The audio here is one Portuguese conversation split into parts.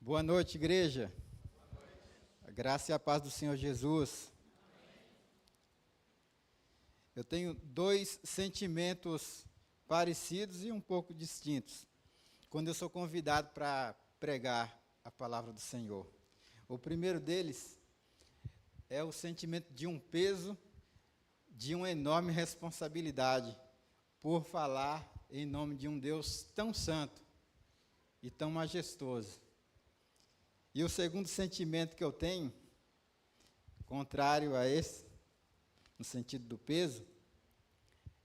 Boa noite, igreja. A graça e a paz do Senhor Jesus. Eu tenho dois sentimentos parecidos e um pouco distintos quando eu sou convidado para pregar a palavra do Senhor. O primeiro deles é o sentimento de um peso, de uma enorme responsabilidade por falar em nome de um Deus tão santo e tão majestoso. E o segundo sentimento que eu tenho, contrário a esse, no sentido do peso,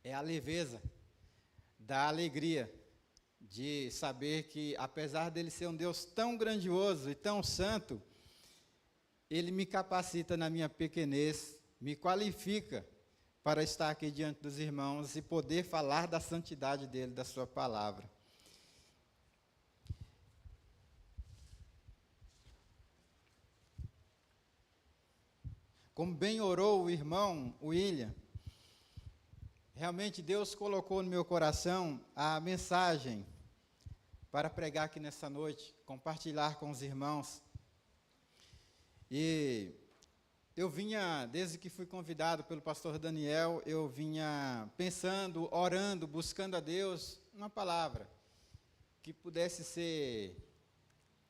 é a leveza, da alegria de saber que, apesar dele ser um Deus tão grandioso e tão santo, ele me capacita na minha pequenez, me qualifica para estar aqui diante dos irmãos e poder falar da santidade dele, da sua palavra. Como bem orou o irmão William, realmente Deus colocou no meu coração a mensagem para pregar aqui nessa noite, compartilhar com os irmãos. E eu vinha, desde que fui convidado pelo pastor Daniel, eu vinha pensando, orando, buscando a Deus uma palavra que pudesse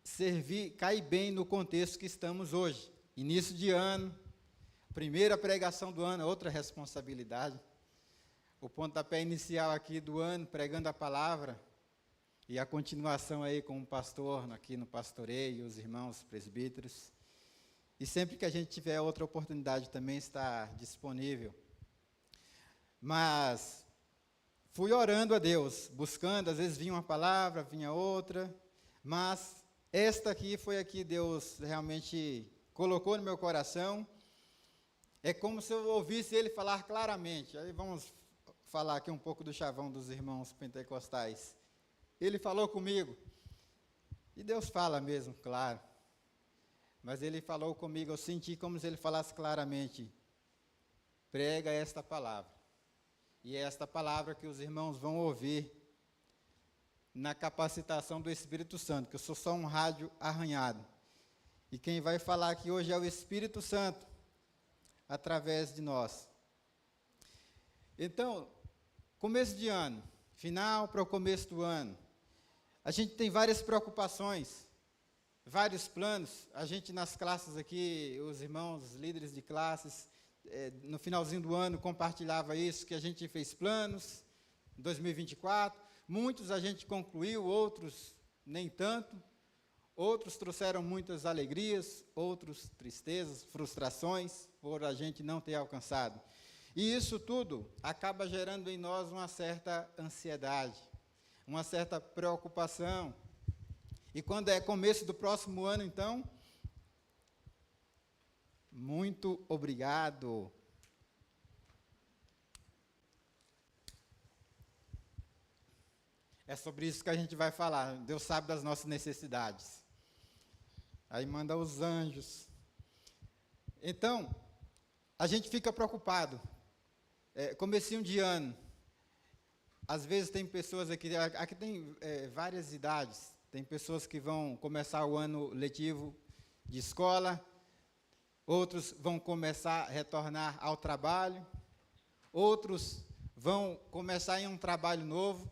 servir, cair bem no contexto que estamos hoje. Início de ano, primeira pregação do ano, outra responsabilidade. O pontapé inicial aqui do ano, pregando a palavra, e a continuação aí com o pastor, aqui no pastoreio, os irmãos presbíteros. E sempre que a gente tiver outra oportunidade também está disponível. Mas fui orando a Deus, buscando, às vezes vinha uma palavra, vinha outra, mas esta aqui foi a que Deus realmente colocou no meu coração. É como se eu ouvisse ele falar claramente. Aí vamos falar aqui um pouco do chavão dos irmãos pentecostais. Ele falou comigo, e Deus fala mesmo, claro. Mas ele falou comigo, eu senti como se ele falasse claramente, prega esta palavra. E é esta palavra que os irmãos vão ouvir na capacitação do Espírito Santo, que eu sou só um rádio arranhado. E quem vai falar aqui hoje é o Espírito Santo, através de nós. Então, começo de ano, final para o começo do ano, a gente tem várias preocupações, vários planos. A gente nas classes aqui, os irmãos, os líderes de classes, no finalzinho do ano compartilhava isso, que a gente fez planos, 2024, muitos a gente concluiu, outros nem tanto, outros trouxeram muitas alegrias, outros tristezas, frustrações, por a gente não ter alcançado. E isso tudo acaba gerando em nós uma certa ansiedade, uma certa preocupação. E quando é começo do próximo ano, então, muito obrigado. É sobre isso que a gente vai falar. Deus sabe das nossas necessidades. Aí manda os anjos. Então, a gente fica preocupado. Comecinho de ano. Às vezes tem pessoas aqui tem várias idades. Tem pessoas que vão começar o ano letivo de escola, outros vão começar a retornar ao trabalho, outros vão começar em um trabalho novo,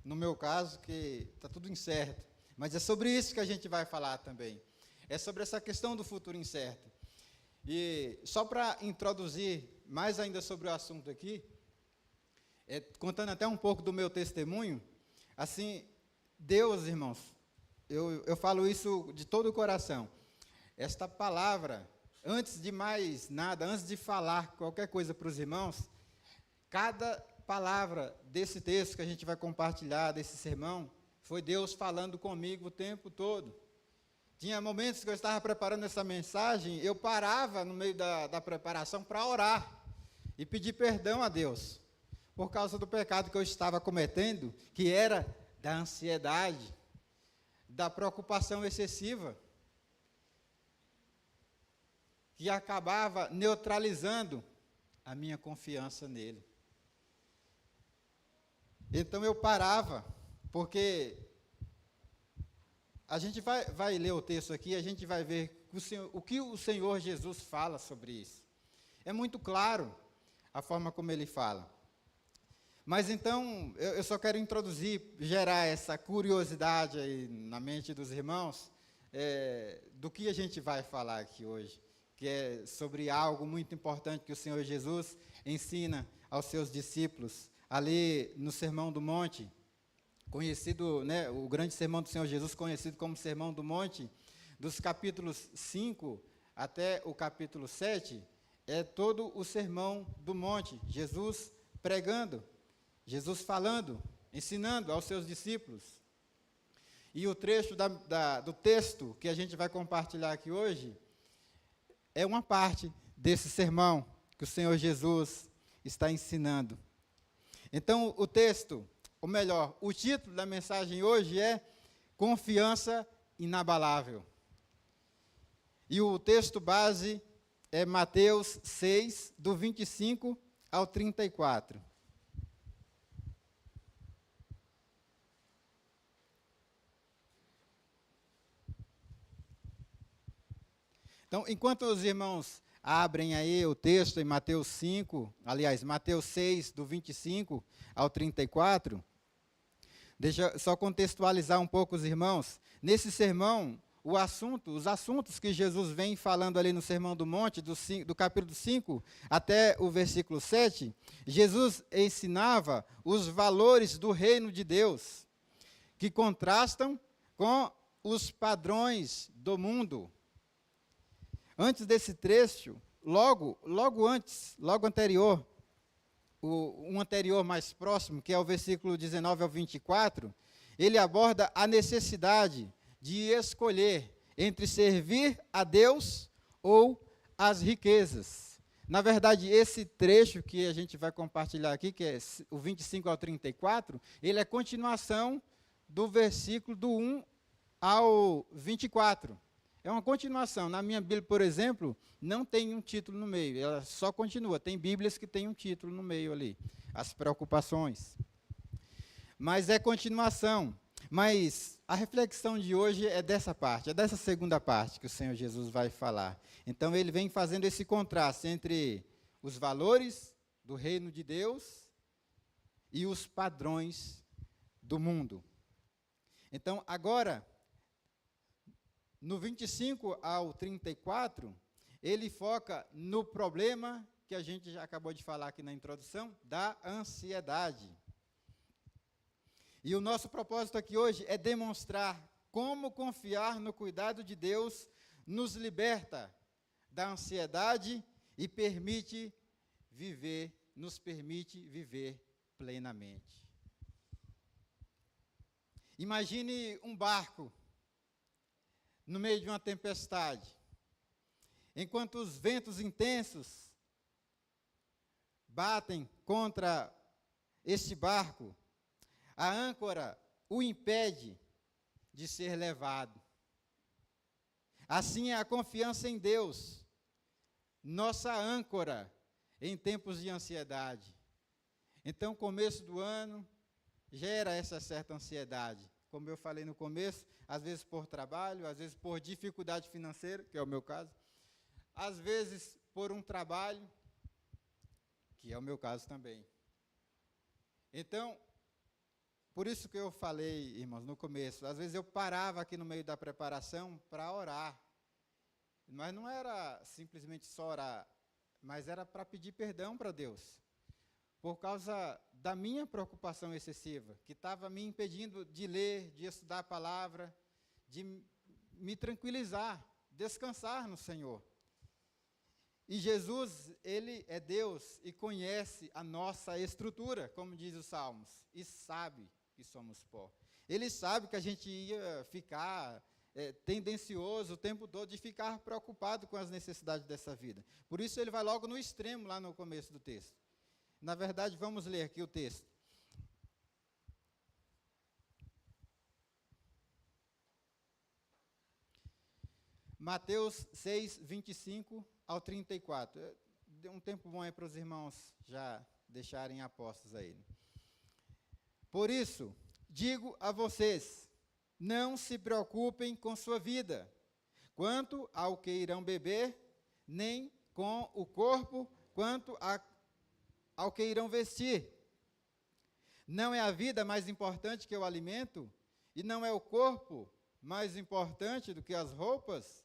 no meu caso, que está tudo incerto. Mas é sobre isso que a gente vai falar também. É sobre essa questão do futuro incerto. E só para introduzir mais ainda sobre o assunto aqui, contando até um pouco do meu testemunho, assim, Deus, irmãos, eu falo isso de todo o coração. Esta palavra, antes de mais nada, antes de falar qualquer coisa para os irmãos, cada palavra desse texto que a gente vai compartilhar, desse sermão, foi Deus falando comigo o tempo todo. Tinha momentos que eu estava preparando essa mensagem, eu parava no meio da preparação para orar e pedir perdão a Deus, por causa do pecado que eu estava cometendo, que era da ansiedade, da preocupação excessiva, que acabava neutralizando a minha confiança nele. Então eu parava, porque a gente vai ler o texto aqui, a gente vai ver o que o Senhor Jesus fala sobre isso. É muito claro a forma como ele fala. Mas então, eu só quero introduzir, gerar essa curiosidade aí na mente dos irmãos, do que a gente vai falar aqui hoje, que é sobre algo muito importante que o Senhor Jesus ensina aos seus discípulos, ali no Sermão do Monte, conhecido, né, o grande sermão do Senhor Jesus, conhecido como Sermão do Monte, dos capítulos 5 até o capítulo 7, é todo o Sermão do Monte, Jesus pregando, Jesus falando, ensinando aos seus discípulos. E o trecho do texto que a gente vai compartilhar aqui hoje é uma parte desse sermão que o Senhor Jesus está ensinando. Então, o texto, ou melhor, o título da mensagem hoje é Confiança Inabalável. E o texto base é Mateus 6, do 25 ao 34. Então, enquanto os irmãos abrem aí o texto em Mateus 5, aliás, Mateus 6, do 25 ao 34, deixa eu só contextualizar um pouco os irmãos. Nesse sermão, os assuntos que Jesus vem falando ali no Sermão do Monte, do capítulo 5 até o versículo 7, Jesus ensinava os valores do reino de Deus, que contrastam com os padrões do mundo. Antes desse trecho, logo anterior, um anterior mais próximo, que é o versículo 19 ao 24, ele aborda a necessidade de escolher entre servir a Deus ou as riquezas. Na verdade, esse trecho que a gente vai compartilhar aqui, que é o 25 ao 34, ele é continuação do versículo do 1 ao 24. É uma continuação. Na minha Bíblia, por exemplo, não tem um título no meio, ela só continua. Tem Bíblias que tem um título no meio ali, as preocupações. Mas é continuação. Mas a reflexão de hoje é dessa parte, é dessa segunda parte que o Senhor Jesus vai falar. Então, ele vem fazendo esse contraste entre os valores do reino de Deus e os padrões do mundo. Então, agora, no 25 ao 34, ele foca no problema que a gente já acabou de falar aqui na introdução, da ansiedade. E o nosso propósito aqui hoje é demonstrar como confiar no cuidado de Deus nos liberta da ansiedade e nos permite viver plenamente. Imagine um barco no meio de uma tempestade, enquanto os ventos intensos batem contra este barco, a âncora o impede de ser levado. Assim é a confiança em Deus, nossa âncora em tempos de ansiedade. Então, começo do ano gera essa certa ansiedade. Como eu falei no começo, às vezes por trabalho, às vezes por dificuldade financeira, que é o meu caso, às vezes por um trabalho, que é o meu caso também. Então, por isso que eu falei, irmãos, no começo, às vezes eu parava aqui no meio da preparação para orar, mas não era simplesmente só orar, mas era para pedir perdão para Deus, por causa da minha preocupação excessiva, que estava me impedindo de ler, de estudar a palavra, de me tranquilizar, descansar no Senhor. E Jesus, ele é Deus e conhece a nossa estrutura, como diz os Salmos, e sabe que somos pó. Ele sabe que a gente ia ficar tendencioso o tempo todo de ficar preocupado com as necessidades dessa vida. Por isso ele vai logo no extremo, lá no começo do texto. Na verdade, vamos ler aqui o texto. Mateus 6, 25 ao 34. Deu um tempo bom aí para os irmãos já deixarem apostos aí. Por isso, digo a vocês, não se preocupem com sua vida, quanto ao que irão beber, nem com o corpo, quanto ao que irão vestir. Não é a vida mais importante que o alimento? E não é o corpo mais importante do que as roupas?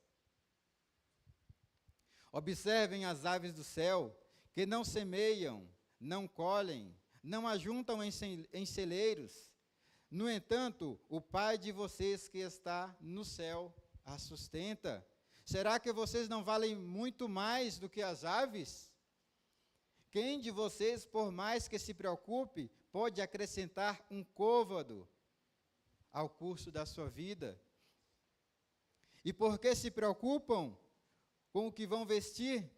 Observem as aves do céu, que não semeiam, não colhem, não ajuntam em celeiros. No entanto, o Pai de vocês que está no céu as sustenta. Será que vocês não valem muito mais do que as aves? Quem de vocês, por mais que se preocupe, pode acrescentar um côvado ao curso da sua vida? E por que se preocupam com o que vão vestir?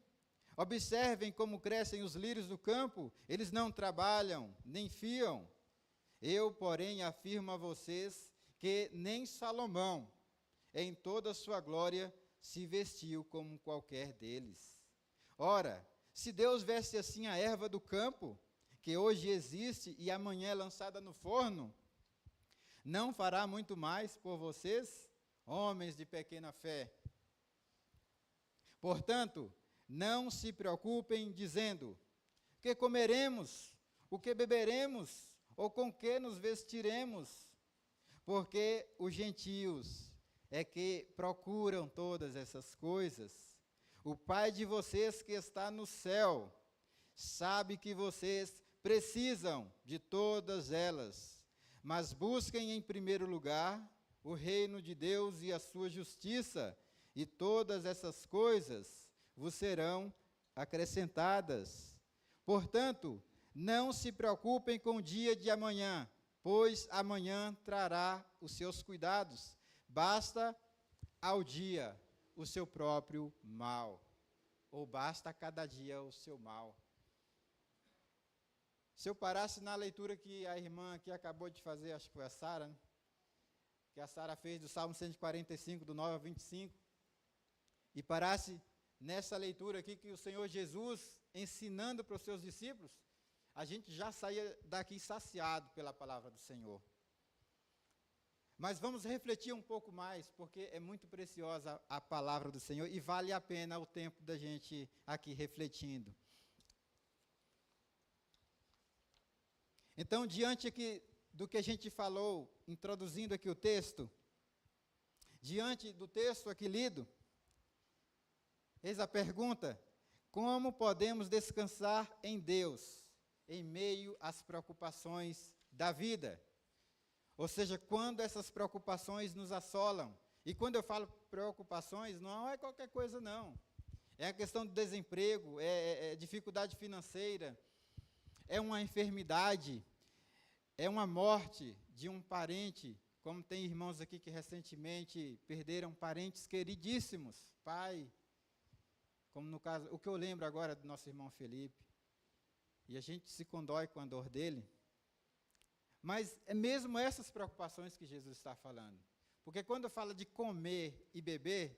Observem como crescem os lírios do campo, eles não trabalham, nem fiam. Eu, porém, afirmo a vocês que nem Salomão, em toda a sua glória, se vestiu como qualquer deles. Ora, se Deus veste assim a erva do campo, que hoje existe e amanhã é lançada no forno, não fará muito mais por vocês, homens de pequena fé? Portanto, não se preocupem dizendo: o que comeremos, o que beberemos, ou com que nos vestiremos? Porque os gentios é que procuram todas essas coisas. O Pai de vocês que está no céu sabe que vocês precisam de todas elas. Mas busquem em primeiro lugar o reino de Deus e a sua justiça, e todas essas coisas vos serão acrescentadas. Portanto, não se preocupem com o dia de amanhã, pois amanhã trará os seus cuidados. Basta ao dia o seu próprio mal, ou basta a cada dia o seu mal. Se eu parasse na leitura que a irmã aqui acabou de fazer, acho que foi a Sara, né? Que a Sara fez do Salmo 145, do 9 ao 25, e parasse nessa leitura aqui que o Senhor Jesus, ensinando para os seus discípulos, a gente já saía daqui saciado pela palavra do Senhor. Mas vamos refletir um pouco mais, porque é muito preciosa a palavra do Senhor e vale a pena o tempo da gente aqui refletindo. Então, diante aqui do que a gente falou, introduzindo aqui o texto, diante do texto aqui lido, eis a pergunta: como podemos descansar em Deus, em meio às preocupações da vida? Ou seja, quando essas preocupações nos assolam. E quando eu falo preocupações, não é qualquer coisa, não. É a questão do desemprego, é dificuldade financeira, é uma enfermidade, é uma morte de um parente, como tem irmãos aqui que recentemente perderam parentes queridíssimos, pai, como no caso, o que eu lembro agora do nosso irmão Felipe. E a gente se condói com a dor dele. Mas é mesmo essas preocupações que Jesus está falando. Porque quando fala de comer e beber,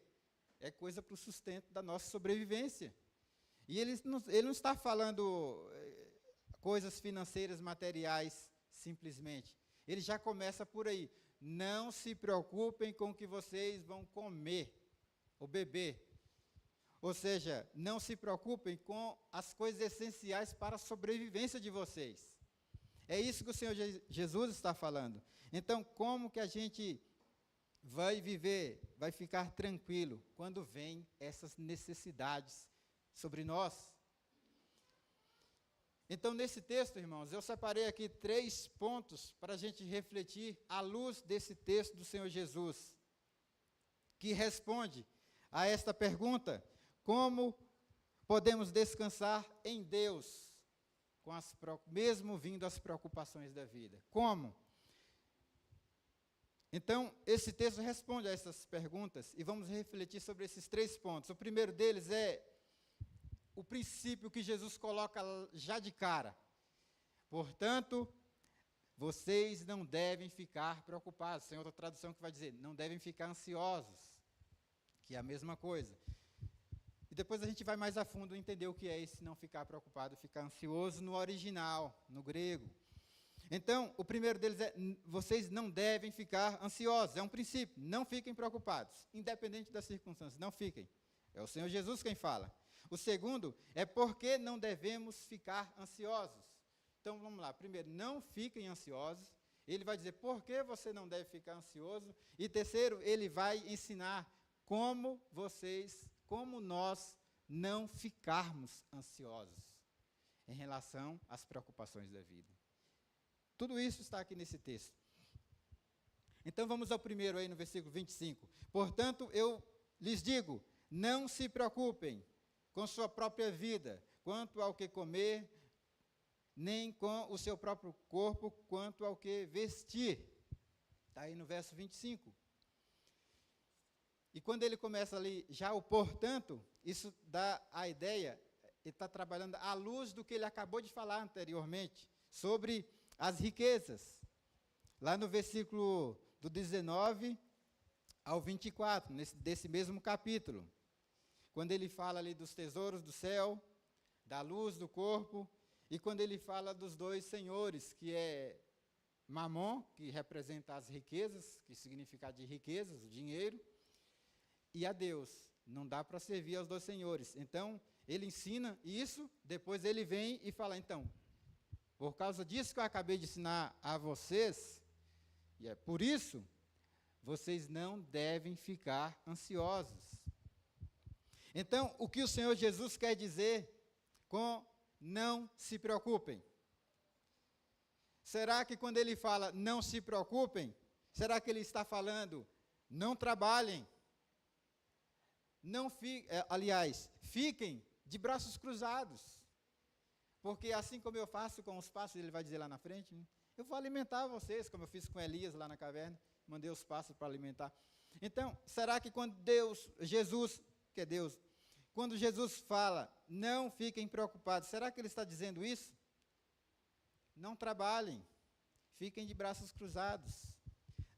é coisa para o sustento da nossa sobrevivência. E ele não está falando coisas financeiras, materiais, simplesmente. Ele já começa por aí. Não se preocupem com o que vocês vão comer ou beber. Ou seja, não se preocupem com as coisas essenciais para a sobrevivência de vocês. É isso que o Senhor Jesus está falando. Então, como que a gente vai viver, vai ficar tranquilo quando vem essas necessidades sobre nós? Então, nesse texto, irmãos, eu separei aqui 3 pontos para a gente refletir à luz desse texto do Senhor Jesus, que responde a esta pergunta: como podemos descansar em Deus, mesmo vindo as preocupações da vida? Como? Então, esse texto responde a essas perguntas e vamos refletir sobre esses 3 pontos. O primeiro deles é o princípio que Jesus coloca já de cara. Portanto, vocês não devem ficar preocupados. Tem outra tradução que vai dizer, não devem ficar ansiosos, que é a mesma coisa. E depois a gente vai mais a fundo entender o que é esse não ficar preocupado, ficar ansioso no original, no grego. Então, o primeiro deles é: vocês não devem ficar ansiosos. É um princípio. Não fiquem preocupados, independente das circunstâncias. Não fiquem. É o Senhor Jesus quem fala. O segundo é porque não devemos ficar ansiosos. Então, vamos lá. Primeiro, não fiquem ansiosos. Ele vai dizer por que você não deve ficar ansioso. E terceiro, ele vai ensinar como nós não ficarmos ansiosos em relação às preocupações da vida. Tudo isso está aqui nesse texto. Então, vamos ao primeiro aí no versículo 25. Portanto, eu lhes digo, não se preocupem com sua própria vida, quanto ao que comer, nem com o seu próprio corpo, quanto ao que vestir. Está aí no verso 25. E quando ele começa ali, já o portanto, isso dá a ideia, ele está trabalhando à luz do que ele acabou de falar anteriormente, sobre as riquezas. Lá no versículo do 19 ao 24, desse mesmo capítulo. Quando ele fala ali dos tesouros do céu, da luz do corpo, e quando ele fala dos dois senhores, que é Mamon, que representa as riquezas, que significa de riquezas, o dinheiro, e a Deus. Não dá para servir aos dois senhores. Então, ele ensina isso, depois ele vem e fala, então, por causa disso que eu acabei de ensinar a vocês, e é por isso, vocês não devem ficar ansiosos. Então, o que o Senhor Jesus quer dizer com não se preocupem? Será que quando ele fala não se preocupem, será que ele está falando não trabalhem? Fiquem de braços cruzados. Porque assim como eu faço com os pássaros, ele vai dizer lá na frente, né? Eu vou alimentar vocês, como eu fiz com Elias lá na caverna, mandei os pássaros para alimentar. Então, será que quando quando Jesus fala, não fiquem preocupados, será que ele está dizendo isso? Não trabalhem, fiquem de braços cruzados.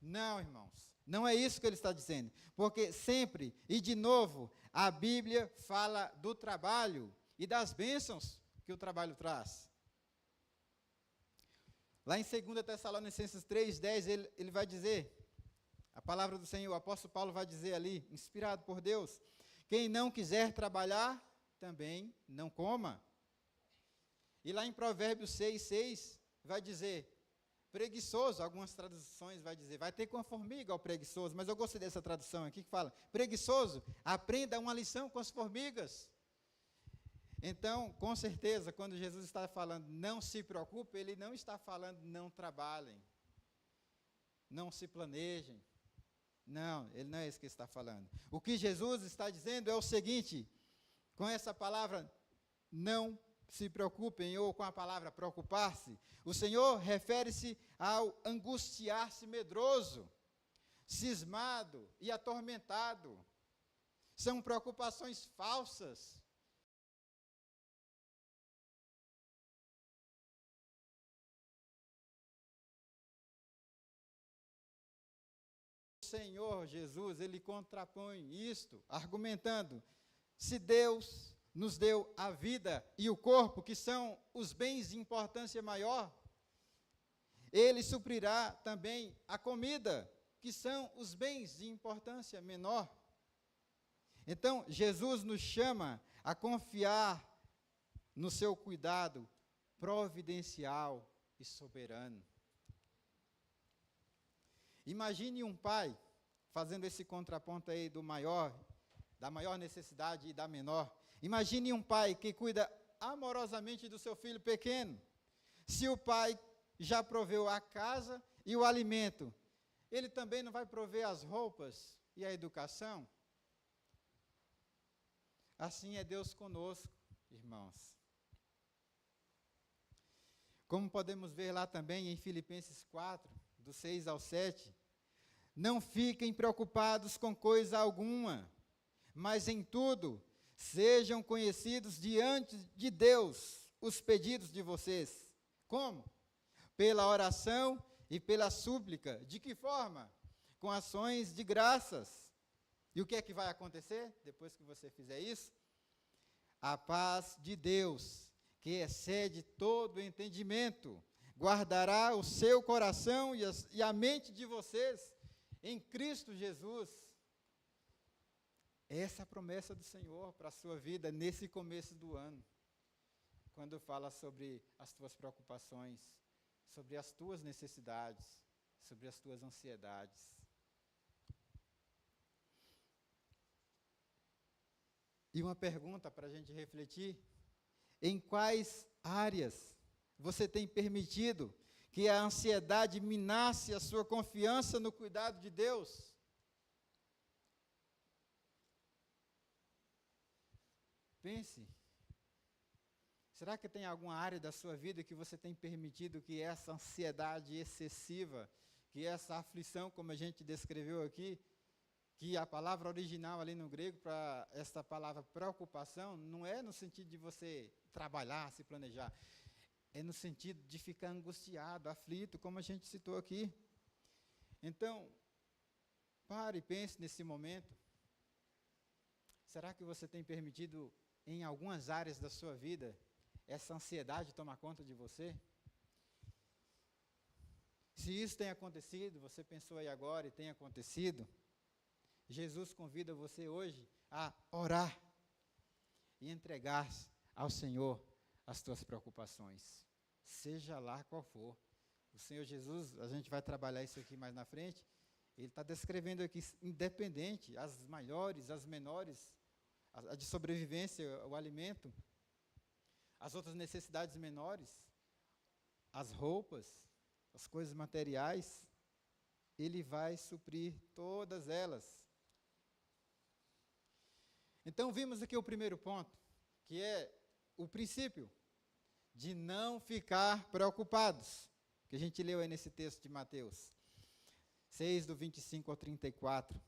Não, irmãos, não é isso que ele está dizendo, porque sempre e de novo a Bíblia fala do trabalho e das bênçãos que o trabalho traz. Lá em 2 Tessalonicenses 3:10, ele vai dizer, a palavra do Senhor, o apóstolo Paulo vai dizer ali, inspirado por Deus, quem não quiser trabalhar, também não coma. E lá em Provérbios 6:6, vai dizer, preguiçoso, algumas traduções vai dizer, vai ter com a formiga ao preguiçoso, mas eu gostei dessa tradução aqui que fala, preguiçoso, aprenda uma lição com as formigas. Então, com certeza, quando Jesus está falando não se preocupe, ele não está falando não trabalhem, não se planejem. Não, ele não é isso que está falando. O que Jesus está dizendo é o seguinte, com essa palavra não se preocupem, ou com a palavra preocupar-se, o Senhor refere-se ao angustiar-se medroso, cismado e atormentado. São preocupações falsas. O Senhor Jesus, ele contrapõe isto, argumentando, se Deus nos deu a vida e o corpo, que são os bens de importância maior, ele suprirá também a comida, que são os bens de importância menor. Então, Jesus nos chama a confiar no seu cuidado providencial e soberano. Imagine um pai fazendo esse contraponto aí da maior necessidade e da menor. Imagine um pai que cuida amorosamente do seu filho pequeno. Se o pai já proveu a casa e o alimento, ele também não vai prover as roupas e a educação? Assim é Deus conosco, irmãos. Como podemos ver lá também em Filipenses 4, do 6 ao 7, não fiquem preocupados com coisa alguma, mas em tudo, sejam conhecidos diante de Deus os pedidos de vocês. Como? Pela oração e pela súplica. De que forma? Com ações de graças. E o que é que vai acontecer depois que você fizer isso? A paz de Deus, que excede todo entendimento, guardará o seu coração e a mente de vocês em Cristo Jesus. Essa é a promessa do Senhor para a sua vida nesse começo do ano. Quando fala sobre as tuas preocupações, sobre as tuas necessidades, sobre as tuas ansiedades. E uma pergunta para a gente refletir: em quais áreas você tem permitido que a ansiedade minasse a sua confiança no cuidado de Deus? Pense. Será que tem alguma área da sua vida que você tem permitido que essa ansiedade excessiva, que essa aflição, como a gente descreveu aqui, que a palavra original ali no grego para essa palavra preocupação, não é no sentido de você trabalhar, se planejar, é no sentido de ficar angustiado, aflito, como a gente citou aqui. Então, pare e pense nesse momento. Será que você tem permitido, em algumas áreas da sua vida, essa ansiedade tomar conta de você? Se isso tem acontecido, você pensou aí agora e tem acontecido, Jesus convida você hoje a orar e entregar ao Senhor as tuas preocupações, seja lá qual for. O Senhor Jesus, a gente vai trabalhar isso aqui mais na frente, ele está descrevendo aqui, independente, as maiores, as menores, a de sobrevivência, o alimento, as outras necessidades menores, as roupas, as coisas materiais, ele vai suprir todas elas. Então, vimos aqui o primeiro ponto, que é o princípio de não ficar preocupados, que a gente leu aí nesse texto de Mateus 6, do 25 ao 34.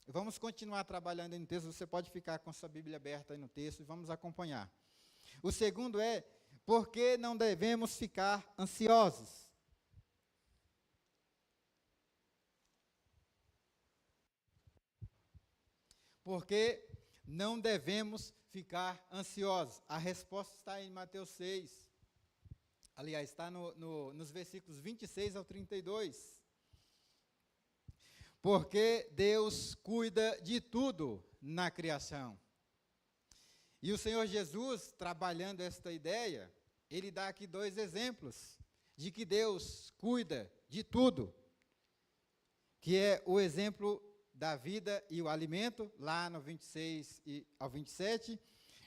Vamos continuar trabalhando aí no texto, você pode ficar com sua Bíblia aberta aí no texto e vamos acompanhar. O segundo é, por que não devemos ficar ansiosos? Porque não devemos ficar ansiosos. A resposta está em Mateus 6. Aliás, está nos versículos 26 ao 32. Porque Deus cuida de tudo na criação. E o Senhor Jesus, trabalhando esta ideia, ele dá aqui dois exemplos de que Deus cuida de tudo, que é o exemplo da vida e o alimento, lá no 26 ao 27,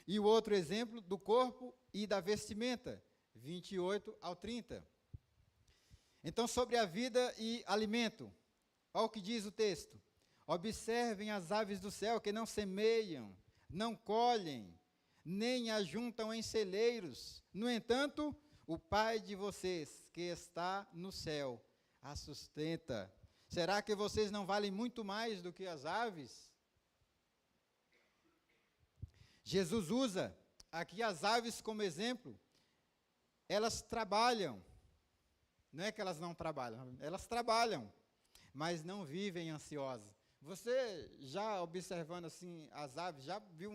e o outro exemplo do corpo e da vestimenta, 28 ao 30. Então, sobre a vida e alimento, olha o que diz o texto: observem as aves do céu, que não semeiam, não colhem, nem ajuntam em celeiros. No entanto, o Pai de vocês, que está no céu, a sustenta. Será que vocês não valem muito mais do que as aves? Jesus usa aqui as aves como exemplo. Elas trabalham. Não é que elas não trabalham, elas trabalham, mas não vivem ansiosas. Você já observando assim as aves, já viu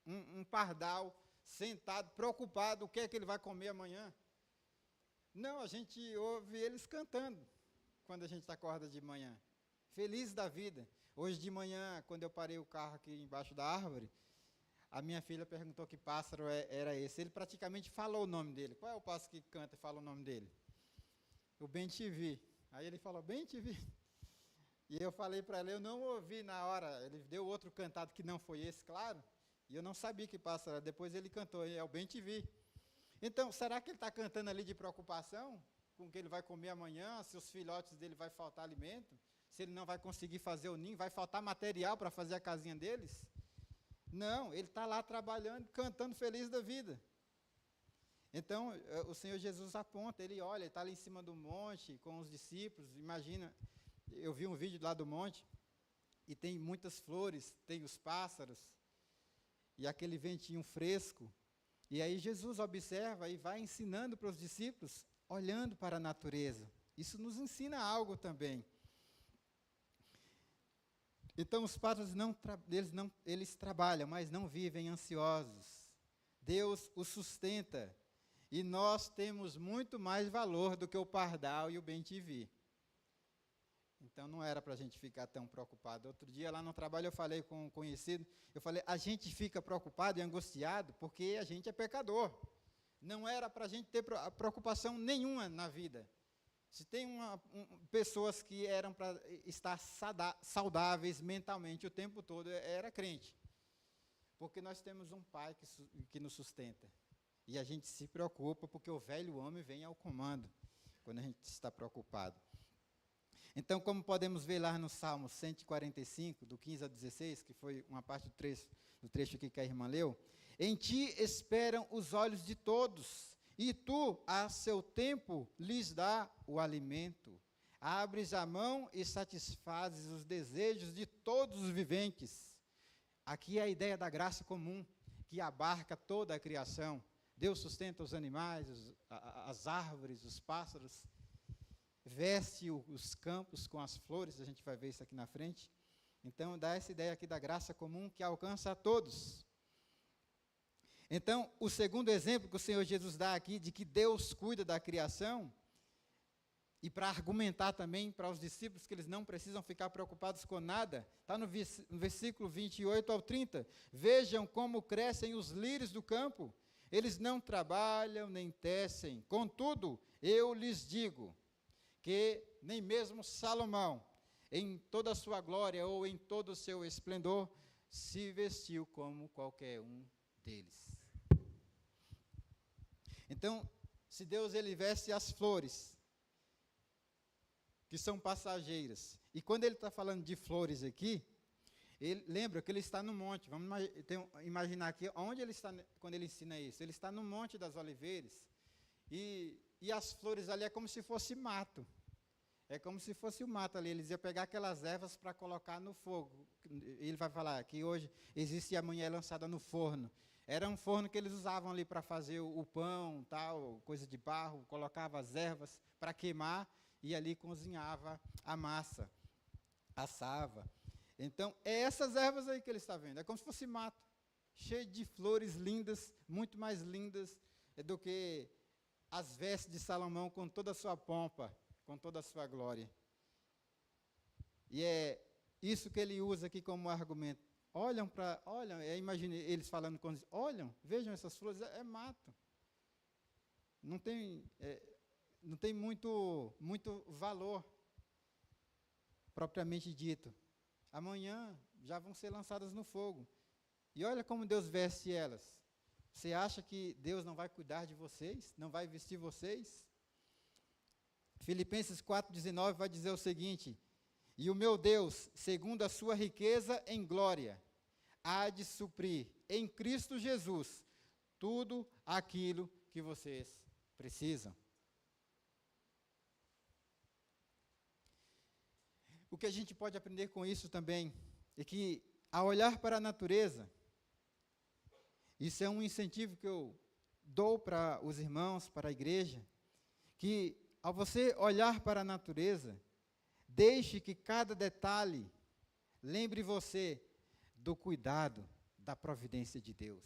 um pardal sentado, preocupado, o que é que ele vai comer amanhã? Não, a gente ouve eles cantando quando a gente acorda de manhã, feliz da vida. Hoje de manhã, quando eu parei o carro aqui embaixo da árvore, a minha filha perguntou que pássaro era esse. Ele praticamente falou o nome dele. Qual é o pássaro que canta e fala o nome dele? O bem-te-vi. Aí ele falou, bem-te-vi. E eu falei para ela, eu não ouvi na hora, ele deu outro cantado que não foi esse, claro, e eu não sabia que pássaro era. Depois ele cantou, é o bem-te-vi. Então, será que ele está cantando ali de preocupação com o que ele vai comer amanhã, se os filhotes dele vai faltar alimento, se ele não vai conseguir fazer o ninho, vai faltar material para fazer a casinha deles? Não, ele está lá trabalhando, cantando feliz da vida. Então, o Senhor Jesus aponta, ele olha, ele está ali em cima do monte com os discípulos, imagina, eu vi um vídeo lá do monte, e tem muitas flores, tem os pássaros, e aquele ventinho fresco, e aí Jesus observa e vai ensinando para os discípulos, olhando para a natureza. Isso nos ensina algo também. Então, os pássaros eles trabalham, mas não vivem ansiosos. Deus os sustenta. E nós temos muito mais valor do que o pardal e o bem-te-vi. Então não era para a gente ficar tão preocupado. Outro dia lá no trabalho eu falei com um conhecido, eu falei, a gente fica preocupado e angustiado porque a gente é pecador. Não era para a gente ter preocupação nenhuma na vida. Se tem pessoas que eram para estar saudáveis mentalmente o tempo todo, era crente. Porque nós temos um pai que nos sustenta. E a gente se preocupa porque o velho homem vem ao comando, quando a gente está preocupado. Então, como podemos ver lá no Salmo 145, do 15 ao 16, que foi uma parte do trecho aqui que a irmã leu, em ti esperam os olhos de todos, e tu, a seu tempo, lhes dá o alimento. Abres a mão e satisfazes os desejos de todos os viventes. Aqui é a ideia da graça comum, que abarca toda a criação. Deus sustenta os animais, as árvores, os pássaros, veste os campos com as flores, a gente vai ver isso aqui na frente. Então, dá essa ideia aqui da graça comum que alcança a todos. Então, o segundo exemplo que o Senhor Jesus dá aqui, de que Deus cuida da criação, e para argumentar também para os discípulos que eles não precisam ficar preocupados com nada, está no versículo 28 ao 30. Vejam como crescem os lírios do campo, eles não trabalham nem tecem, contudo, eu lhes digo, que nem mesmo Salomão, em toda a sua glória ou em todo o seu esplendor, se vestiu como qualquer um deles. Então, se Deus ele veste as flores, que são passageiras, e quando ele está falando de flores aqui, lembra que ele está no monte, vamos imaginar aqui, onde ele está, quando ele ensina isso, ele está no Monte das Oliveiras, e as flores ali é como se fosse mato. É como se fosse o mato ali. Eles iam pegar aquelas ervas para colocar no fogo. Ele vai falar que hoje existe e amanhã é lançada no forno. Era um forno que eles usavam ali para fazer o pão, tal, coisa de barro, colocava as ervas para queimar e ali cozinhava a massa, assava. Então, é essas ervas aí que ele está vendo. É como se fosse mato, cheio de flores lindas, muito mais lindas do que as vestes de Salomão com toda a sua pompa, com toda a sua glória. E é isso que ele usa aqui como argumento. Olham, imagine eles falando com eles, olham, vejam essas flores, é mato. Não tem muito valor, propriamente dito. Amanhã já vão ser lançadas no fogo. E olha como Deus veste elas. Você acha que Deus não vai cuidar de vocês? Não vai vestir vocês? Filipenses 4,19 vai dizer o seguinte: e o meu Deus, segundo a sua riqueza em glória, há de suprir em Cristo Jesus tudo aquilo que vocês precisam. O que a gente pode aprender com isso também é que, ao olhar para a natureza, isso é um incentivo que eu dou para os irmãos, para a igreja, que ao você olhar para a natureza, deixe que cada detalhe lembre você do cuidado, da providência de Deus.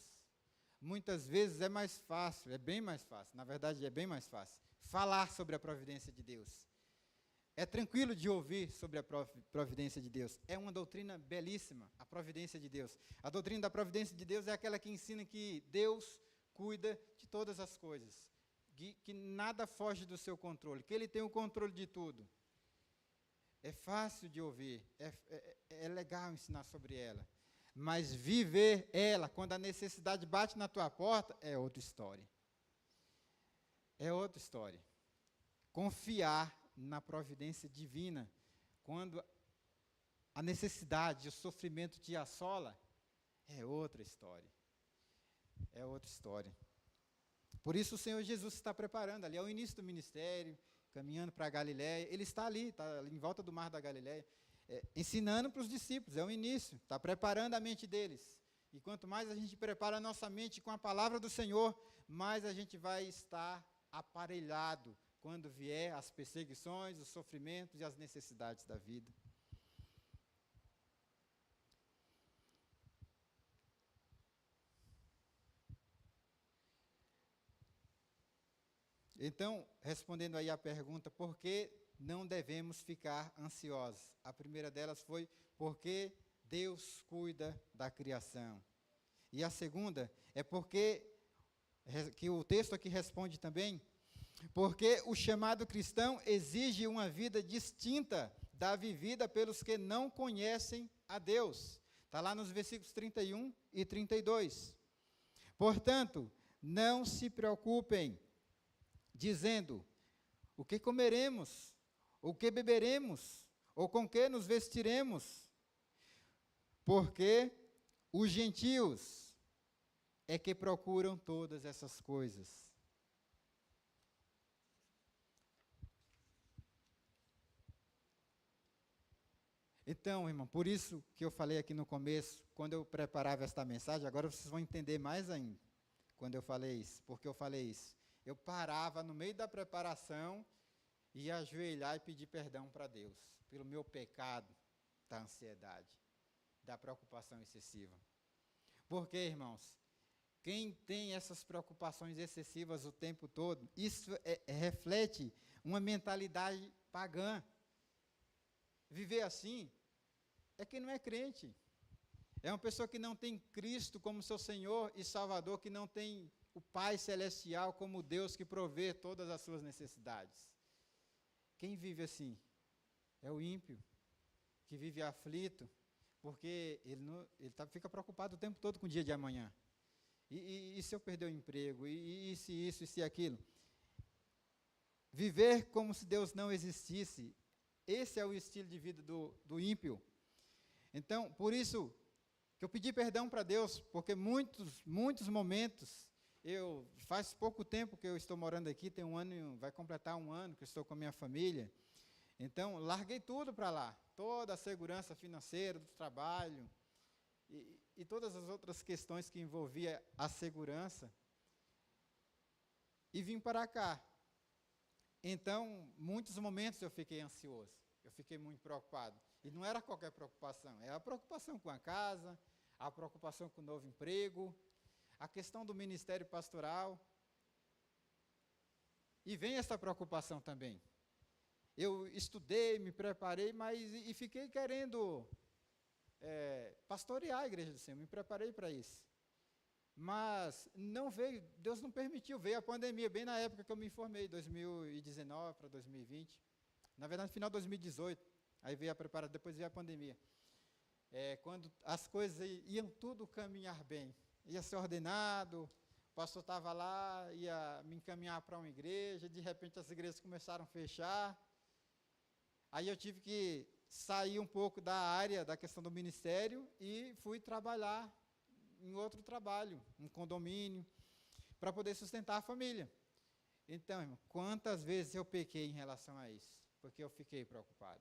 Muitas vezes é mais fácil, é bem mais fácil, na verdade é bem mais fácil, falar sobre a providência de Deus. É tranquilo de ouvir sobre a providência de Deus. É uma doutrina belíssima, a providência de Deus. A doutrina da providência de Deus é aquela que ensina que Deus cuida de todas as coisas, que nada foge do seu controle, que Ele tem o controle de tudo. É fácil de ouvir, é legal ensinar sobre ela, mas viver ela, quando a necessidade bate na tua porta, é outra história. É outra história. Confiar na providência divina, quando a necessidade, o sofrimento te assola, é outra história. É outra história. Por isso o Senhor Jesus está preparando, ali é o início do ministério, caminhando para a Galiléia, ele está ali em volta do mar da Galiléia, ensinando para os discípulos, é o início, está preparando a mente deles. E quanto mais a gente prepara a nossa mente com a palavra do Senhor, mais a gente vai estar aparelhado quando vier as perseguições, os sofrimentos e as necessidades da vida. Então, respondendo aí a pergunta, por que não devemos ficar ansiosos? A primeira delas foi porque Deus cuida da criação. E a segunda é porque, que o texto aqui responde também, porque o chamado cristão exige uma vida distinta da vivida pelos que não conhecem a Deus. Está lá nos versículos 31 e 32. Portanto, não se preocupem, dizendo, o que comeremos, o que beberemos, ou com que nos vestiremos, porque os gentios é que procuram todas essas coisas. Então, irmão, por isso que eu falei aqui no começo, quando eu preparava esta mensagem, agora vocês vão entender mais ainda, quando eu falei isso, porque eu falei isso. Eu parava no meio da preparação, ia ajoelhar e pedir perdão para Deus, pelo meu pecado da ansiedade, da preocupação excessiva. Porque, irmãos, quem tem essas preocupações excessivas o tempo todo, isso reflete uma mentalidade pagã. Viver assim é quem não é crente. É uma pessoa que não tem Cristo como seu Senhor e Salvador, que não tem o Pai Celestial como Deus que provê todas as suas necessidades. Quem vive assim é o ímpio, que vive aflito, porque ele fica preocupado o tempo todo com o dia de amanhã. E se eu perder o emprego? E se isso, e se aquilo? Viver como se Deus não existisse, esse é o estilo de vida do ímpio. Então, por isso que eu pedi perdão para Deus, porque muitos momentos, faz pouco tempo que eu estou morando aqui, tem um ano, vai completar um ano que eu estou com a minha família, então larguei tudo para lá, toda a segurança financeira do trabalho, e todas as outras questões que envolvia a segurança, e vim para cá. Então, muitos momentos eu fiquei ansioso, eu fiquei muito preocupado. E não era qualquer preocupação, era a preocupação com a casa, a preocupação com o novo emprego, a questão do ministério pastoral. E vem essa preocupação também. Eu estudei, me preparei, e fiquei querendo pastorear a igreja do Senhor, me preparei para isso. Mas não veio, Deus não permitiu, veio a pandemia, bem na época que eu me formei, 2019 para 2020. Na verdade, no final de 2018, aí veio a preparação, depois veio a pandemia. Quando as coisas iam tudo caminhar bem, ia ser ordenado, o pastor estava lá, ia me encaminhar para uma igreja, de repente as igrejas começaram a fechar. Aí eu tive que sair um pouco da área da questão do ministério e fui trabalhar em outro trabalho, um condomínio, para poder sustentar a família. Então, irmão, quantas vezes eu pequei em relação a isso? Porque eu fiquei preocupado,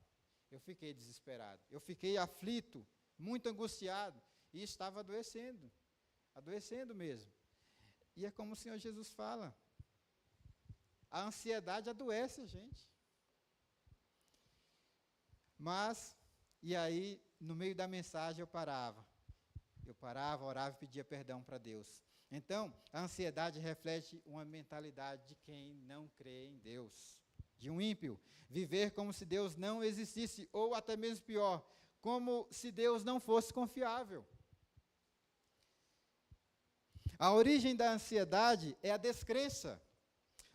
eu fiquei desesperado, eu fiquei aflito, muito angustiado, e estava adoecendo mesmo. E é como o Senhor Jesus fala, a ansiedade adoece a gente. Mas, e aí, no meio da mensagem eu parava, orava e pedia perdão para Deus. Então, a ansiedade reflete uma mentalidade de quem não crê em Deus, de um ímpio. Viver como se Deus não existisse, ou até mesmo pior, como se Deus não fosse confiável. A origem da ansiedade é a descrença.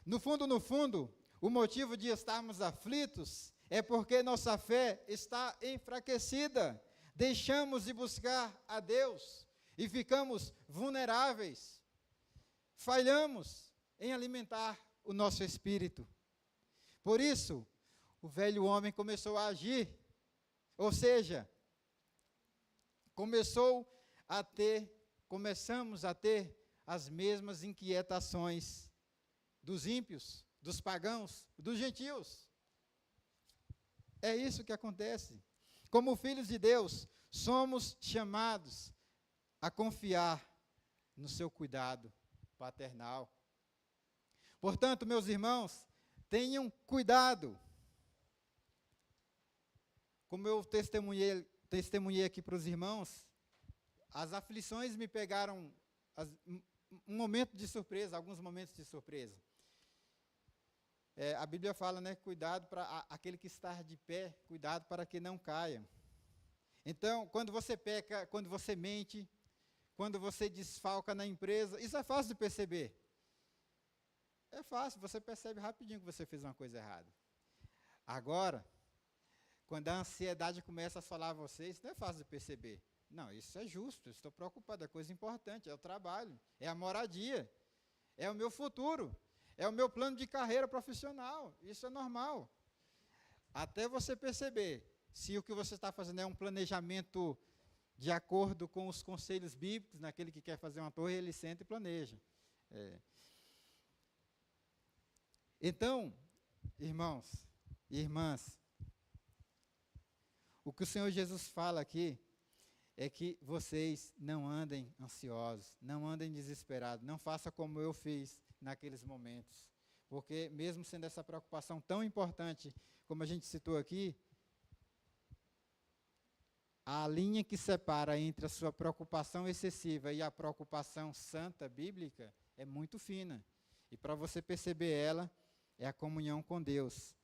No fundo, o motivo de estarmos aflitos é porque nossa fé está enfraquecida. Deixamos de buscar a Deus e ficamos vulneráveis. Falhamos em alimentar o nosso espírito. Por isso, o velho homem começou a agir, ou seja, começamos a ter as mesmas inquietações dos ímpios, dos pagãos, dos gentios. É isso que acontece. Como filhos de Deus, somos chamados a confiar no seu cuidado paternal. Portanto, meus irmãos, tenham cuidado. Como eu testemunhei aqui para os irmãos, as aflições me pegaram um momento de surpresa, alguns momentos de surpresa. A Bíblia fala, né, cuidado para aquele que está de pé, cuidado para que não caia. Então, quando você peca, quando você mente, quando você desfalca na empresa, isso é fácil de perceber. É fácil, você percebe rapidinho que você fez uma coisa errada. Agora, quando a ansiedade começa a assolar você, isso não é fácil de perceber. Não, isso é justo, eu estou preocupado, é coisa importante, é o trabalho, é a moradia, é o meu futuro, é o meu plano de carreira profissional, isso é normal. Até você perceber se o que você está fazendo é um planejamento de acordo com os conselhos bíblicos, naquele que quer fazer uma torre, ele senta e planeja. Então, irmãos e irmãs, o que o Senhor Jesus fala aqui é que vocês não andem ansiosos, não andem desesperados, não façam como eu fiz naqueles momentos. Porque mesmo sendo essa preocupação tão importante, como a gente citou aqui, a linha que separa entre a sua preocupação excessiva e a preocupação santa, bíblica, é muito fina. E para você perceber ela, é a comunhão com Deus.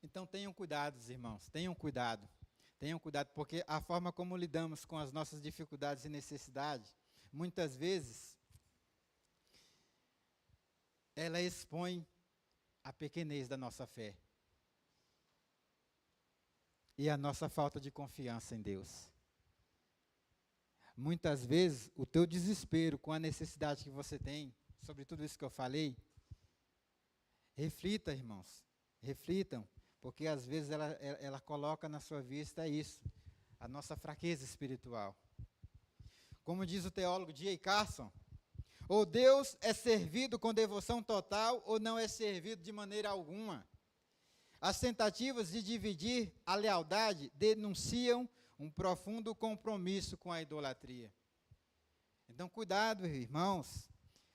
Então tenham cuidado, irmãos, tenham cuidado. Tenham cuidado, porque a forma como lidamos com as nossas dificuldades e necessidades, muitas vezes, ela expõe a pequenez da nossa fé. E a nossa falta de confiança em Deus. Muitas vezes, o teu desespero com a necessidade que você tem, sobre tudo isso que eu falei, reflita, irmãos, reflitam, porque às vezes ela coloca na sua vista isso, a nossa fraqueza espiritual. Como diz o teólogo D.A. Carson, ou Deus é servido com devoção total, ou não é servido de maneira alguma. As tentativas de dividir a lealdade denunciam um profundo compromisso com a idolatria. Então, cuidado, irmãos,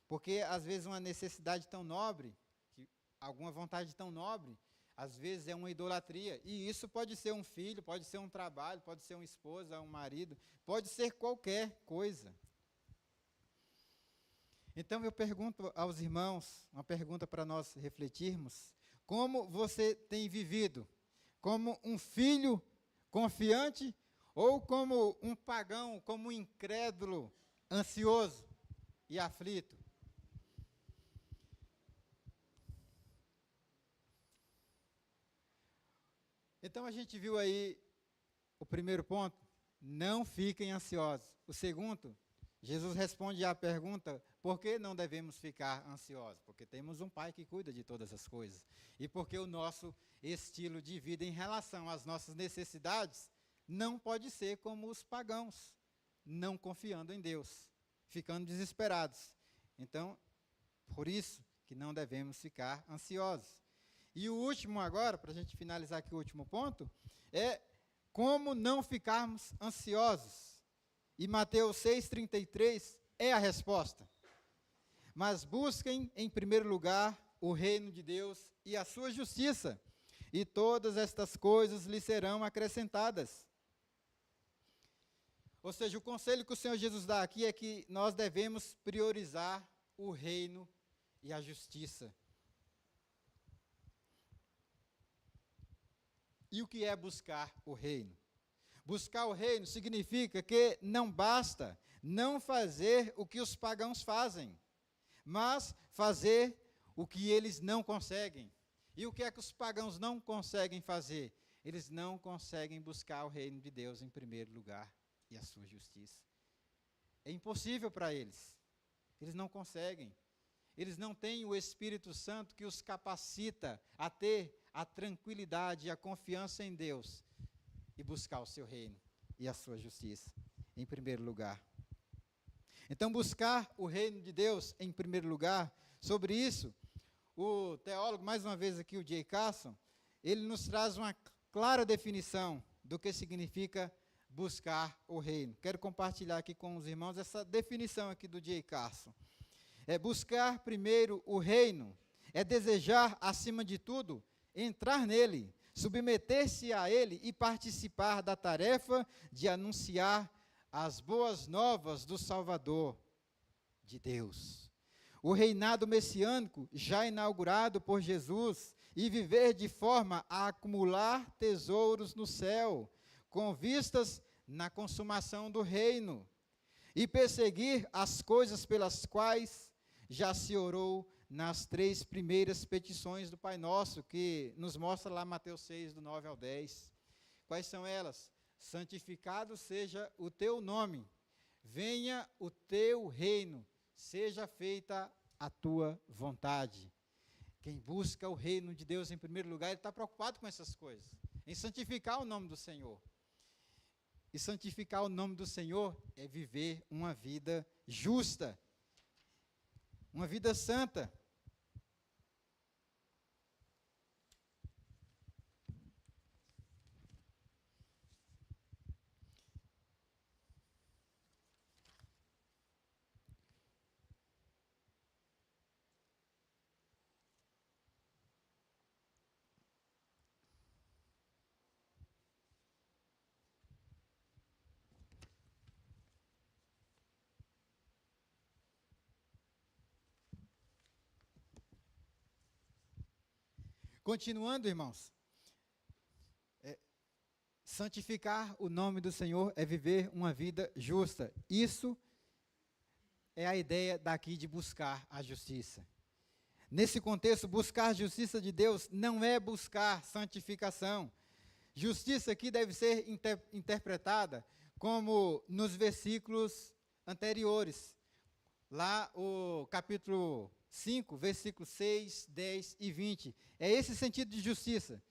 porque às vezes uma necessidade tão nobre, alguma vontade tão nobre, às vezes é uma idolatria. E isso pode ser um filho, pode ser um trabalho, pode ser uma esposa, um marido, pode ser qualquer coisa. Então eu pergunto aos irmãos, uma pergunta para nós refletirmos: como você tem vivido? Como um filho confiante ou como um pagão, como um incrédulo, ansioso e aflito? Então a gente viu aí o primeiro ponto, não fiquem ansiosos. O segundo, Jesus responde à pergunta, por que não devemos ficar ansiosos? Porque temos um Pai que cuida de todas as coisas. E porque o nosso estilo de vida em relação às nossas necessidades não pode ser como os pagãos, não confiando em Deus, ficando desesperados. Então, por isso que não devemos ficar ansiosos. E o último agora, para a gente finalizar aqui o último ponto, é como não ficarmos ansiosos. E Mateus 6,33 é a resposta. Mas busquem em primeiro lugar o reino de Deus e a sua justiça, e todas estas coisas lhe serão acrescentadas. Ou seja, o conselho que o Senhor Jesus dá aqui é que nós devemos priorizar o reino e a justiça. E o que é buscar o reino? Buscar o reino significa que não basta não fazer o que os pagãos fazem, mas fazer o que eles não conseguem. E o que é que os pagãos não conseguem fazer? Eles não conseguem buscar o reino de Deus em primeiro lugar e a sua justiça. É impossível para eles. Eles não conseguem. Eles não têm o Espírito Santo que os capacita a ter a tranquilidade e a confiança em Deus e buscar o seu reino e a sua justiça em primeiro lugar. Então, buscar o reino de Deus em primeiro lugar, sobre isso, o teólogo, mais uma vez aqui, o D.A. Carson, ele nos traz uma clara definição do que significa buscar o reino. Quero compartilhar aqui com os irmãos essa definição aqui do D.A. Carson. É buscar primeiro o reino, é desejar, acima de tudo, entrar nele, submeter-se a ele e participar da tarefa de anunciar as boas novas do Salvador de Deus. O reinado messiânico já inaugurado por Jesus e viver de forma a acumular tesouros no céu, com vistas na consumação do reino, e perseguir as coisas pelas quais já se orou nas 3 primeiras petições do Pai Nosso, que nos mostra lá Mateus 6, do 9 ao 10. Quais são elas? Santificado seja o teu nome, venha o teu reino, seja feita a tua vontade. Quem busca o reino de Deus em primeiro lugar, ele está preocupado com essas coisas, em santificar o nome do Senhor. E santificar o nome do Senhor é viver uma vida justa, uma vida santa. Continuando, irmãos, santificar o nome do Senhor é viver uma vida justa. Isso é a ideia daqui de buscar a justiça. Nesse contexto, buscar a justiça de Deus não é buscar santificação. Justiça aqui deve ser interpretada como nos versículos anteriores. Lá o capítulo 5, versículos 6, 10 e 20. É esse sentido de justiça.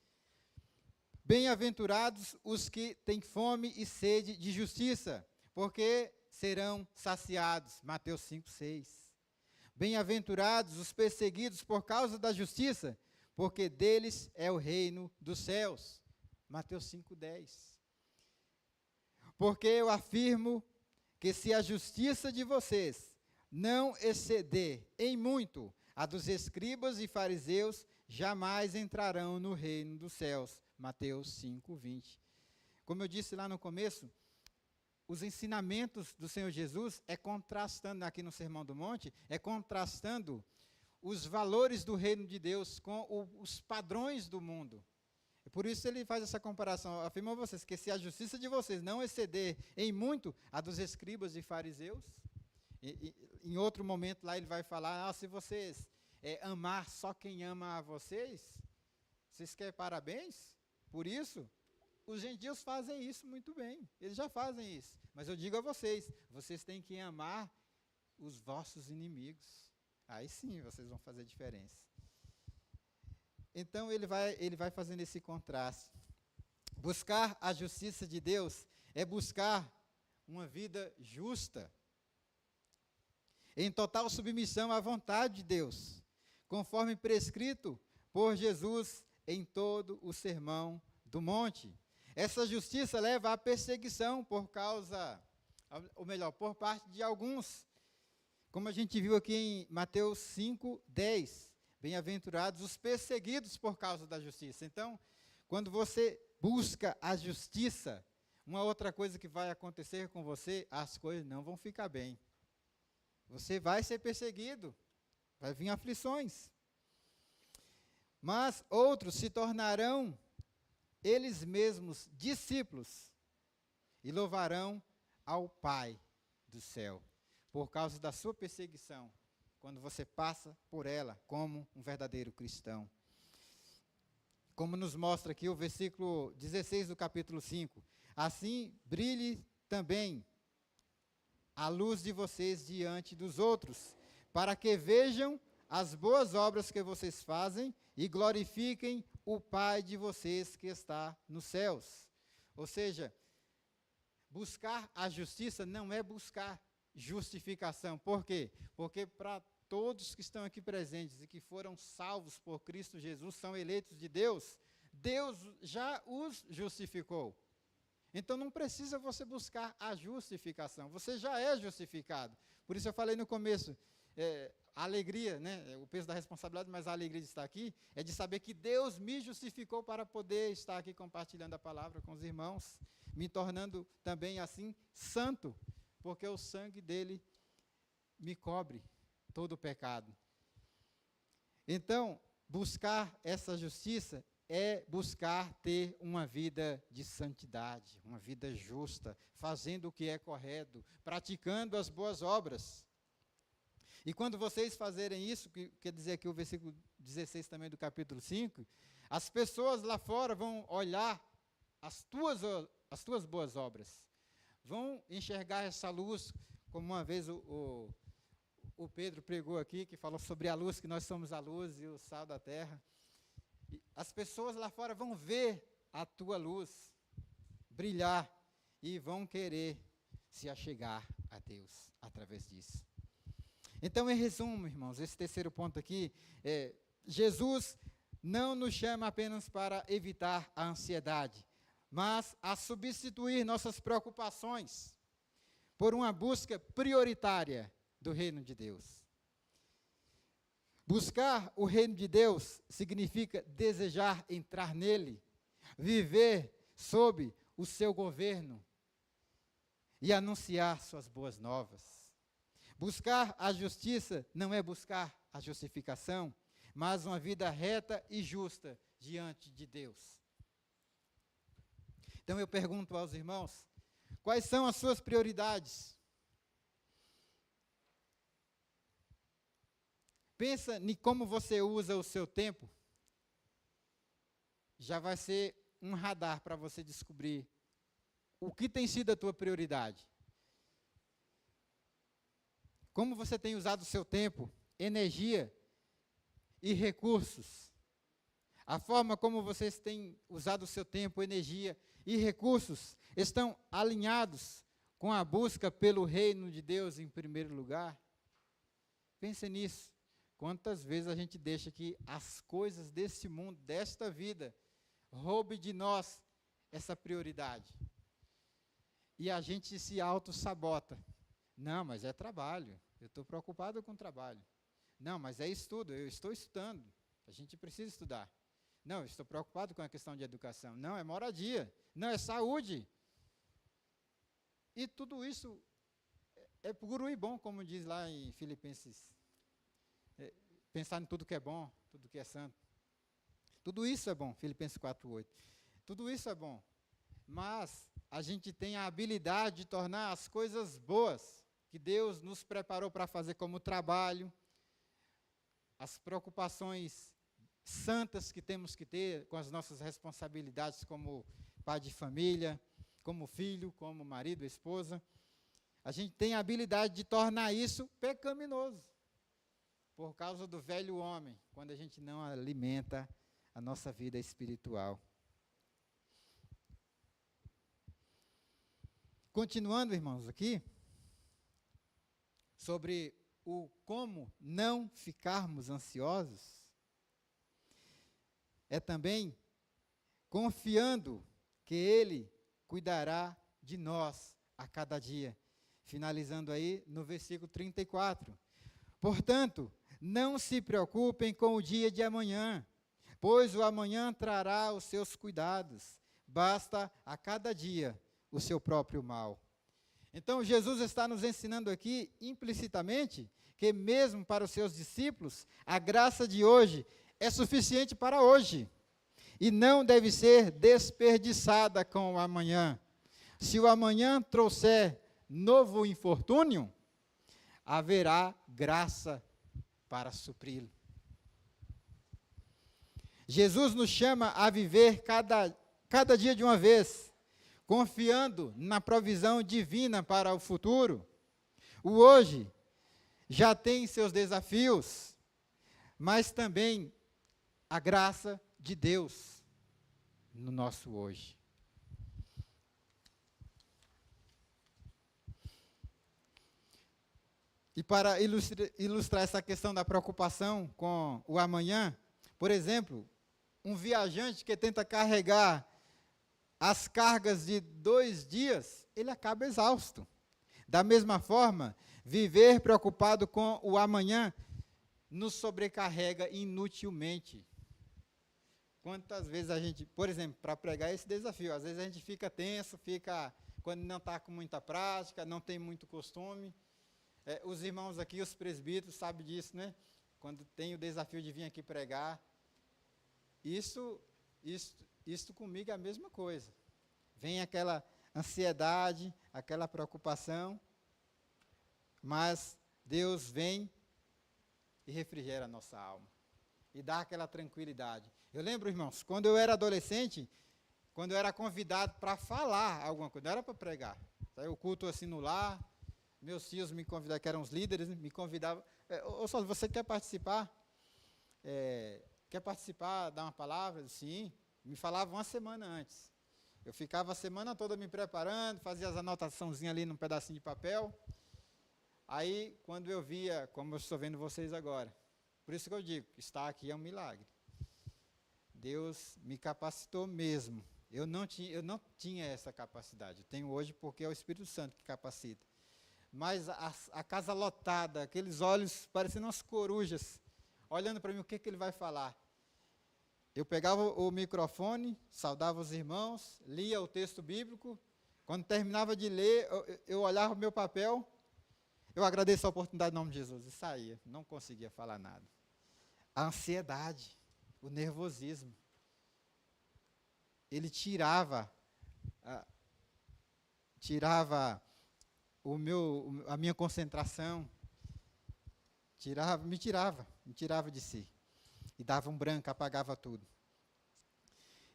Bem-aventurados os que têm fome e sede de justiça, porque serão saciados. Mateus 5, 6. Bem-aventurados os perseguidos por causa da justiça, porque deles é o reino dos céus. Mateus 5, 10. Porque eu afirmo que se a justiça de vocês não exceder em muito a dos escribas e fariseus, jamais entrarão no reino dos céus. Mateus 5, 20. Como eu disse lá no começo, os ensinamentos do Senhor Jesus contrastando aqui no Sermão do Monte, contrastando os valores do reino de Deus com os padrões do mundo. E por isso ele faz essa comparação. Afirma a vocês que se a justiça de vocês não exceder em muito a dos escribas e fariseus, em outro momento lá ele vai falar, se vocês amar só quem ama a vocês querem parabéns por isso? Os gentios fazem isso muito bem, eles já fazem isso. Mas eu digo a vocês, vocês têm que amar os vossos inimigos. Aí sim vocês vão fazer diferença. Então ele vai fazendo esse contraste. Buscar a justiça de Deus é buscar uma vida justa, em total submissão à vontade de Deus, conforme prescrito por Jesus em todo o Sermão do Monte. Essa justiça leva à perseguição por parte de alguns, como a gente viu aqui em Mateus 5, 10. Bem-aventurados os perseguidos por causa da justiça. Então, quando você busca a justiça, uma outra coisa que vai acontecer com você, as coisas não vão ficar bem. Você vai ser perseguido, vai vir aflições. Mas outros se tornarão eles mesmos discípulos e louvarão ao Pai do céu, por causa da sua perseguição, quando você passa por ela como um verdadeiro cristão. Como nos mostra aqui o versículo 16 do capítulo 5. Assim brilhe também a luz de vocês diante dos outros, para que vejam as boas obras que vocês fazem e glorifiquem o Pai de vocês que está nos céus. Ou seja, buscar a justiça não é buscar justificação. Por quê? Porque para todos que estão aqui presentes e que foram salvos por Cristo Jesus, são eleitos de Deus, Deus já os justificou. Então não precisa você buscar a justificação, você já é justificado. Por isso eu falei no começo, a alegria, né, o peso da responsabilidade, mas a alegria de estar aqui, é de saber que Deus me justificou para poder estar aqui compartilhando a palavra com os irmãos, me tornando também assim santo, porque o sangue dele me cobre todo o pecado. Então, buscar essa justiça é buscar ter uma vida de santidade, uma vida justa, fazendo o que é correto, praticando as boas obras. E quando vocês fazerem isso, que quer dizer aqui o versículo 16 também do capítulo 5, as pessoas lá fora vão olhar as tuas boas obras, vão enxergar essa luz, como uma vez o Pedro pregou aqui, que falou sobre a luz, que nós somos a luz e o sal da terra. E as pessoas lá fora vão ver a tua luz brilhar e vão querer se achegar a Deus através disso. Então, em resumo, irmãos, esse terceiro ponto aqui, Jesus não nos chama apenas para evitar a ansiedade, mas a substituir nossas preocupações por uma busca prioritária do reino de Deus. Buscar o reino de Deus significa desejar entrar nele, viver sob o seu governo e anunciar suas boas novas. Buscar a justiça não é buscar a justificação, mas uma vida reta e justa diante de Deus. Então eu pergunto aos irmãos, quais são as suas prioridades? Pensa em como você usa o seu tempo. Já vai ser um radar para você descobrir o que tem sido a tua prioridade. Como você tem usado o seu tempo, energia e recursos. A forma como vocês têm usado o seu tempo, energia e recursos estão alinhados com a busca pelo reino de Deus em primeiro lugar? Pense nisso. Quantas vezes a gente deixa que as coisas desse mundo, desta vida, roubem de nós essa prioridade? E a gente se auto-sabota. Não, mas é trabalho. Eu estou preocupado com o trabalho. Não, mas é estudo. Eu estou estudando. A gente precisa estudar. Não, eu estou preocupado com a questão de educação. Não, é moradia. Não, é saúde. E tudo isso é puro e bom, como diz lá em Filipenses. Pensar em tudo que é bom, tudo que é santo. Tudo isso é bom, Filipenses 4:8. Tudo isso é bom. Mas a gente tem a habilidade de tornar as coisas boas que Deus nos preparou para fazer, como o trabalho, as preocupações santas que temos que ter com as nossas responsabilidades como pai de família, como filho, como marido, esposa. A gente tem a habilidade de tornar isso pecaminoso, por causa do velho homem, quando a gente não alimenta a nossa vida espiritual. Continuando, irmãos, aqui, sobre o como não ficarmos ansiosos, é também confiando que Ele cuidará de nós a cada dia. Finalizando aí no versículo 34. Portanto, não se preocupem com o dia de amanhã, pois o amanhã trará os seus cuidados. Basta a cada dia o seu próprio mal. Então, Jesus está nos ensinando aqui, implicitamente, que mesmo para os seus discípulos, a graça de hoje é suficiente para hoje, e não deve ser desperdiçada com o amanhã. Se o amanhã trouxer novo infortúnio, haverá graça para supri-lo. Jesus nos chama a viver cada dia de uma vez, confiando na provisão divina para o futuro. O hoje já tem seus desafios, mas também a graça de Deus no nosso hoje. E para ilustrar essa questão da preocupação com o amanhã, por exemplo, um viajante que tenta carregar as cargas de 2 dias, ele acaba exausto. Da mesma forma, viver preocupado com o amanhã nos sobrecarrega inutilmente. Quantas vezes a gente, por exemplo, para pregar esse desafio, às vezes a gente fica tenso, quando não está com muita prática, não tem muito costume. Os irmãos aqui, os presbíteros, sabem disso, né? Quando tem o desafio de vir aqui pregar. Isso comigo é a mesma coisa. Vem aquela ansiedade, aquela preocupação, mas Deus vem e refrigera a nossa alma. E dá aquela tranquilidade. Eu lembro, irmãos, quando eu era adolescente, quando eu era convidado para falar alguma coisa, não era para pregar. O culto assim no lar, meus tios me convidavam, que eram os líderes, me convidavam. Ô Sócio, você quer participar? Quer participar, dar uma palavra? Sim. Me falavam uma semana antes. Eu ficava a semana toda me preparando, fazia as anotaçãozinhas ali num pedacinho de papel. Aí, quando eu via, como eu estou vendo vocês agora, por isso que eu digo, estar aqui é um milagre. Deus me capacitou mesmo. Eu não tinha essa capacidade. Eu tenho hoje porque é o Espírito Santo que capacita. Mas a casa lotada, aqueles olhos parecendo umas corujas, olhando para mim, o que ele vai falar? Eu pegava o microfone, saudava os irmãos, lia o texto bíblico. Quando terminava de ler, eu olhava o meu papel, eu agradeço a oportunidade em nome de Jesus e saía. Não conseguia falar nada. A ansiedade, o nervosismo, ele tirava a minha concentração, me tirava de si. E dava um branco, apagava tudo.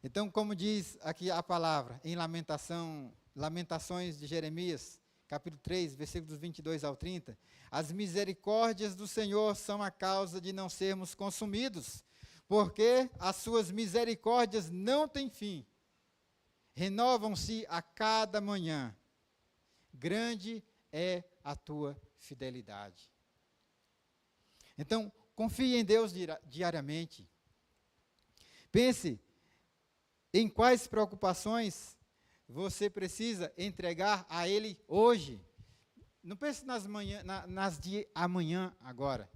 Então, como diz aqui a palavra, em Lamentações de Jeremias, capítulo 3, versículos 22 ao 30, as misericórdias do Senhor são a causa de não sermos consumidos, porque as suas misericórdias não têm fim, renovam-se a cada manhã. Grande é a tua fidelidade. Então, confie em Deus diariamente. Pense em quais preocupações você precisa entregar a Ele hoje. Não pense nas de amanhã agora.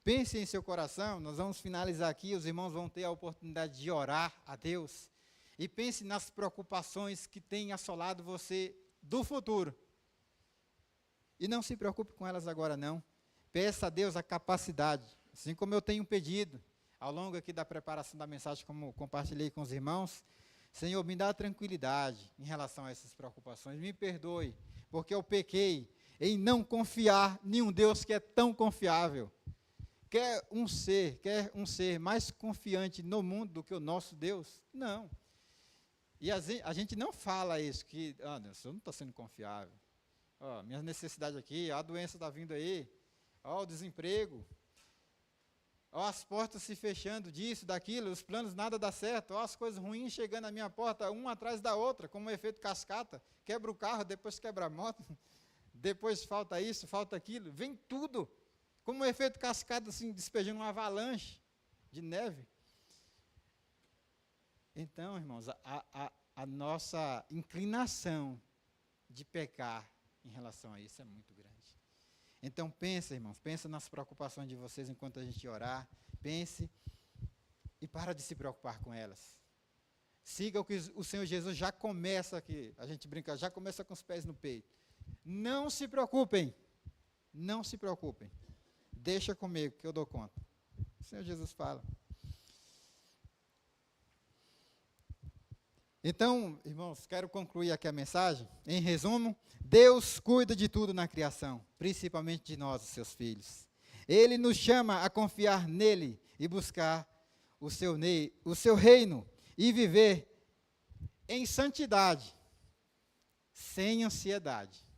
Pense em seu coração, nós vamos finalizar aqui, os irmãos vão ter a oportunidade de orar a Deus. E pense nas preocupações que têm assolado você do futuro. E não se preocupe com elas agora não. Peça a Deus a capacidade, assim como eu tenho pedido, ao longo aqui da preparação da mensagem, como compartilhei com os irmãos, Senhor, me dá tranquilidade em relação a essas preocupações, me perdoe, porque eu pequei em não confiar em um Deus que é tão confiável. Quer um ser mais confiante no mundo do que o nosso Deus? Não. E a gente não fala isso, que, Deus, eu não estou sendo confiável. Minhas necessidades aqui, a doença está vindo aí, o desemprego, as portas se fechando disso, daquilo, os planos nada dá certo, as coisas ruins chegando à minha porta, uma atrás da outra, como um efeito cascata, quebra o carro, depois quebra a moto, depois falta isso, falta aquilo, vem tudo, como um efeito cascata, assim, despejando uma avalanche de neve. Então, irmãos, a nossa inclinação de pecar em relação a isso é muito grande. Então, pensa, irmãos, pensa nas preocupações de vocês enquanto a gente orar, pense e para de se preocupar com elas. Siga o que o Senhor Jesus já começa aqui, a gente brinca, já começa com os pés no peito. Não se preocupem, deixa comigo que eu dou conta. O Senhor Jesus fala. Então, irmãos, quero concluir aqui a mensagem. Em resumo, Deus cuida de tudo na criação, principalmente de nós, os seus filhos. Ele nos chama a confiar nele e buscar o seu reino e viver em santidade, sem ansiedade.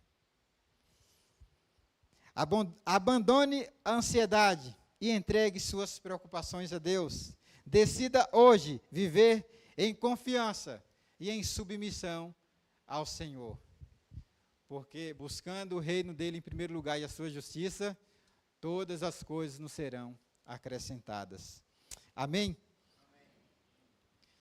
Abandone a ansiedade e entregue suas preocupações a Deus. Decida hoje viver em confiança e em submissão ao Senhor. Porque buscando o reino dele em primeiro lugar e a sua justiça, todas as coisas nos serão acrescentadas. Amém?